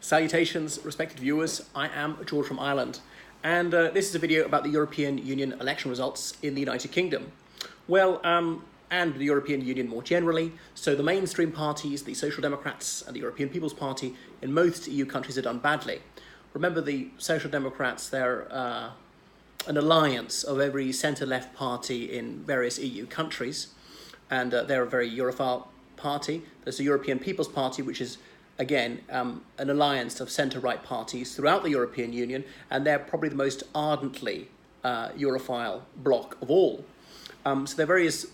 Salutations, respected viewers. I am George from Ireland, and this is a video about the European Union election results in the United Kingdom. And the European Union more generally. So the mainstream parties, the Social Democrats and the European People's Party in most EU countries have done badly. Remember, the Social Democrats, they're an alliance of every centre-left party in various EU countries, and they're a very Europhile party. There's the European People's Party, which is again, an alliance of centre-right parties throughout the European Union, and they're probably the most ardently Europhile bloc of all. So there are various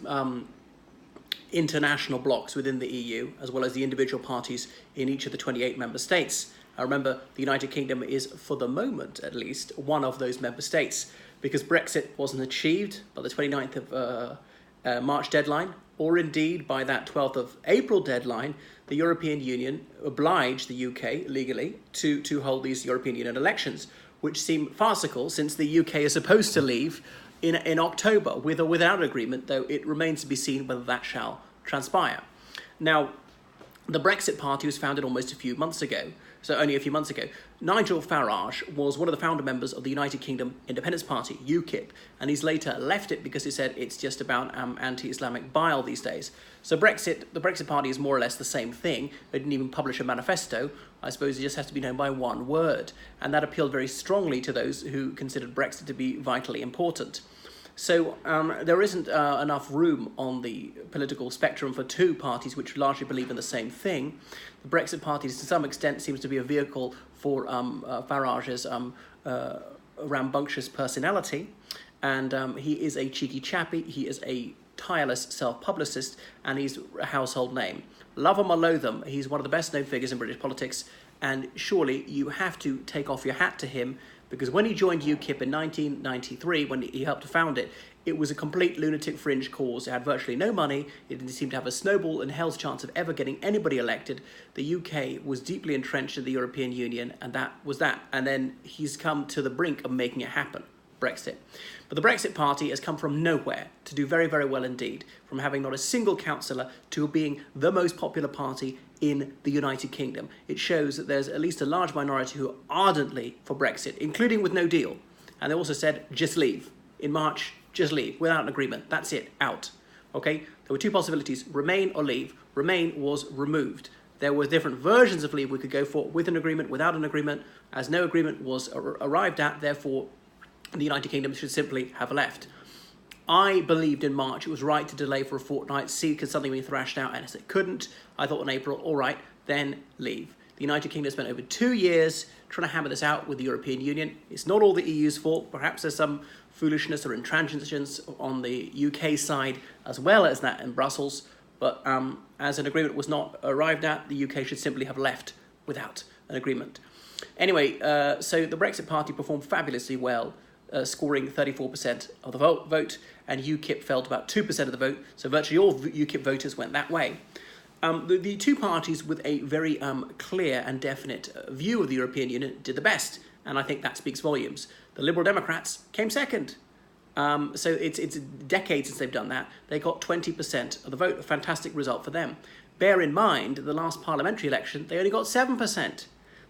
international blocs within the EU, as well as the individual parties in each of the 28 member states. Remember, the United Kingdom is, for the moment at least, one of those member states, because Brexit wasn't achieved by the 29th of March deadline, or indeed by that 12th of April deadline. The European Union obliged the UK legally to hold these European Union elections, which seem farcical since the UK is supposed to leave in October, with or without agreement, though it remains to be seen whether that shall transpire. Now, the Brexit Party was founded almost a few months ago, so only a few months ago. Nigel Farage was one of the founder members of the United Kingdom Independence Party, UKIP, and he's later left it because he said it's just about anti-Islamic bile these days. So the Brexit Party is more or less the same thing. They didn't even publish a manifesto. I suppose it just has to be known by one word, and that appealed very strongly to those who considered Brexit to be vitally important. So there isn't enough room on the political spectrum for two parties which largely believe in the same thing. The Brexit Party, to some extent, seems to be a vehicle for Farage's rambunctious personality, and he is a cheeky chappy. He is a tireless self-publicist, and he's a household name. Love him or loathe him, he's one of the best-known figures in British politics, and surely you have to take off your hat to him, because when he joined UKIP in 1993, when he helped to found it, it was a complete lunatic fringe cause. It had virtually no money. It didn't seem to have a snowball in hell's chance of ever getting anybody elected. The UK was deeply entrenched in the European Union, and that was that. And then he's come to the brink of making it happen, Brexit. But the Brexit Party has come from nowhere to do very, very well indeed, from having not a single councillor to being the most popular party in the United Kingdom. It shows that there's at least a large minority who are ardently for Brexit, including with no deal. And they also said, just leave. In March, just leave, without an agreement. That's it, out. Okay? There were two possibilities, remain or leave. Remain was removed. There were different versions of leave we could go for, with an agreement, without an agreement. As no agreement was arrived at, therefore, the United Kingdom should simply have left. I believed in March it was right to delay for a fortnight, see could something be thrashed out, and as it couldn't, I thought in April, all right, then leave. The United Kingdom spent over 2 years trying to hammer this out with the European Union. It's not all the EU's fault. Perhaps there's some foolishness or intransigence on the UK side as well as that in Brussels, but as an agreement was not arrived at, the UK should simply have left without an agreement. Anyway, so the Brexit Party performed fabulously well, scoring 34% of the vote, and UKIP fell to about 2% of the vote, so virtually all UKIP voters went that way. The two parties with a very clear and definite view of the European Union did the best, and I think that speaks volumes. The Liberal Democrats came second. So it's decades since they've done that. They got 20% of the vote, a fantastic result for them. Bear in mind, the last parliamentary election, they only got 7%.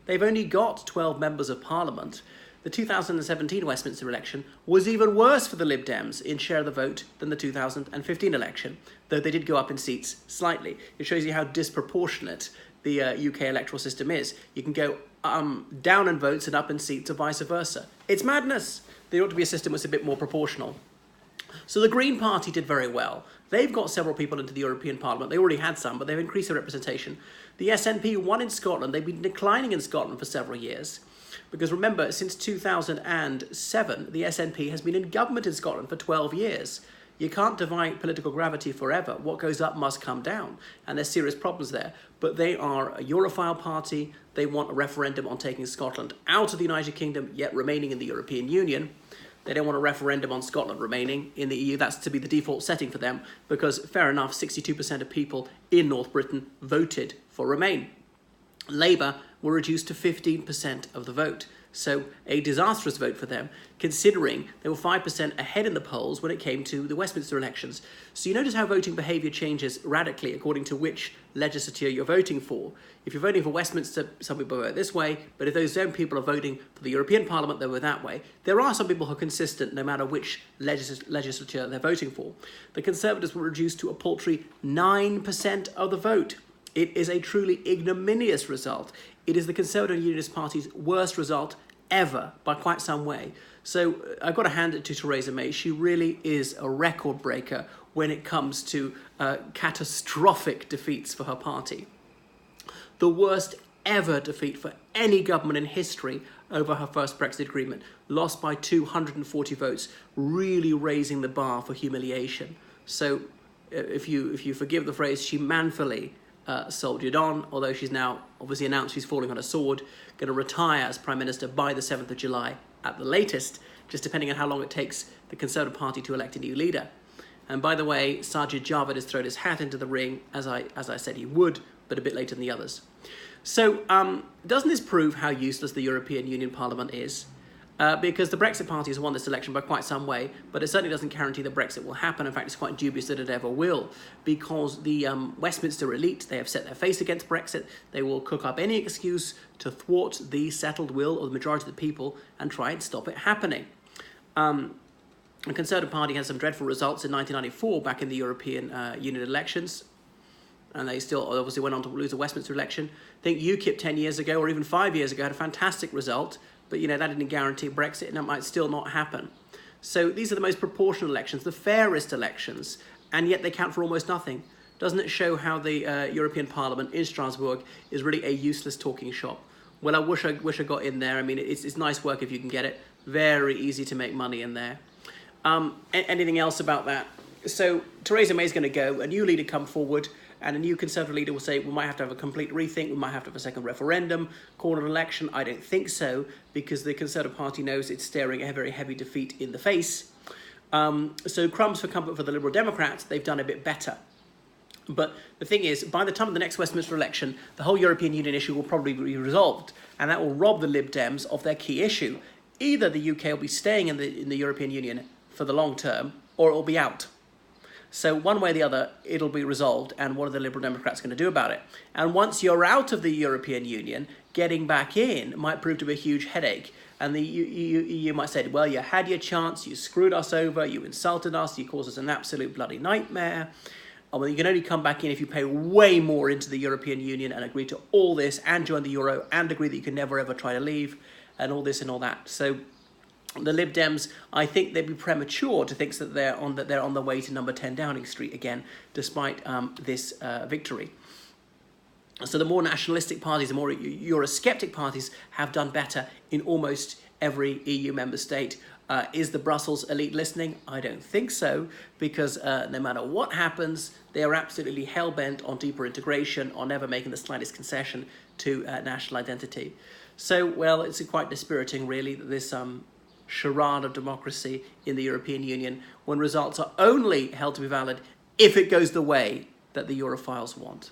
They've only got 12 members of parliament. The 2017 Westminster election was even worse for the Lib Dems in share of the vote than the 2015 election, though they did go up in seats slightly. It shows you how disproportionate the UK electoral system is. You can go down in votes and up in seats or vice versa. It's madness. There ought to be a system that's a bit more proportional. So the Green Party did very well. They've got several people into the European Parliament. They already had some, but they've increased their representation. The SNP won in Scotland. They've been declining in Scotland for several years. Because remember, since 2007, the SNP has been in government in Scotland for 12 years. You can't divide political gravity forever. What goes up must come down. And there's serious problems there. But they are a Europhile party. They want a referendum on taking Scotland out of the United Kingdom, yet remaining in the European Union. They don't want a referendum on Scotland remaining in the EU. That's to be the default setting for them, because fair enough, 62% of people in North Britain voted for Remain. Labour were reduced to 15% of the vote. So a disastrous vote for them, considering they were 5% ahead in the polls when it came to the Westminster elections. So you notice how voting behaviour changes radically according to which legislature you're voting for. If you're voting for Westminster, some people vote this way, but if those same people are voting for the European Parliament, they vote that way. There are some people who are consistent no matter which legislature they're voting for. The Conservatives were reduced to a paltry 9% of the vote. It is a truly ignominious result. It is the Conservative Unionist Party's worst result ever by quite some way. So I've got to hand it to Theresa May. She really is a record breaker when it comes to catastrophic defeats for her party. The worst ever defeat for any government in history over her first Brexit agreement, lost by 240 votes, really raising the bar for humiliation. So if you forgive the phrase, she manfully soldiered on, although she's now obviously announced she's falling on a sword, going to retire as Prime Minister by the 7th of July at the latest, just depending on how long it takes the Conservative Party to elect a new leader. And by the way, Sajid Javid has thrown his hat into the ring, as I said he would, but a bit later than the others. So doesn't this prove how useless the European Union Parliament is? Because the Brexit Party has won this election by quite some way, but it certainly doesn't guarantee that Brexit will happen. In fact, it's quite dubious that it ever will, because the Westminster elite, they have set their face against Brexit. They will cook up any excuse to thwart the settled will of the majority of the people and try and stop it happening. The Conservative Party had some dreadful results in 1994 back in the European Union elections, and they still obviously went on to lose the Westminster election. I think UKIP 10 years ago, or even 5 years ago, had a fantastic result, but that didn't guarantee Brexit, and that might still not happen. So these are the most proportional elections, the fairest elections, and yet they count for almost nothing. Doesn't it show how the European Parliament in Strasbourg is really a useless talking shop? Well, I wish I got in there. I mean, it's nice work if you can get it. Very easy to make money in there. Anything else about that? So Theresa May's going to go, a new leader come forward, and a new Conservative leader will say, we might have to have a complete rethink, we might have to have a second referendum, call an election. I don't think so, because the Conservative Party knows it's staring a very heavy defeat in the face. So crumbs for comfort for the Liberal Democrats, they've done a bit better. But the thing is, by the time of the next Westminster election, the whole European Union issue will probably be resolved, and that will rob the Lib Dems of their key issue. Either the UK will be staying in the European Union for the long term, or it will be out. So one way or the other, it'll be resolved, and what are the Liberal Democrats going to do about it? And once you're out of the European Union, getting back in might prove to be a huge headache. And the EU might say, well, you had your chance, you screwed us over, you insulted us, you caused us an absolute bloody nightmare. Well, you can only come back in if you pay way more into the European Union and agree to all this and join the euro and agree that you can never ever try to leave and all this and all that. So the Lib Dems, I think they'd be premature to think that they're on the way to number 10 Downing Street again, despite this victory. So the more nationalistic parties, the more Eurosceptic parties have done better in almost every EU member state. Is the Brussels elite listening? I don't think so, because no matter what happens, they are absolutely hell-bent on deeper integration, on never making the slightest concession to national identity. So, well, it's quite dispiriting, really, that this charade of democracy in the European Union, when results are only held to be valid if it goes the way that the Europhiles want.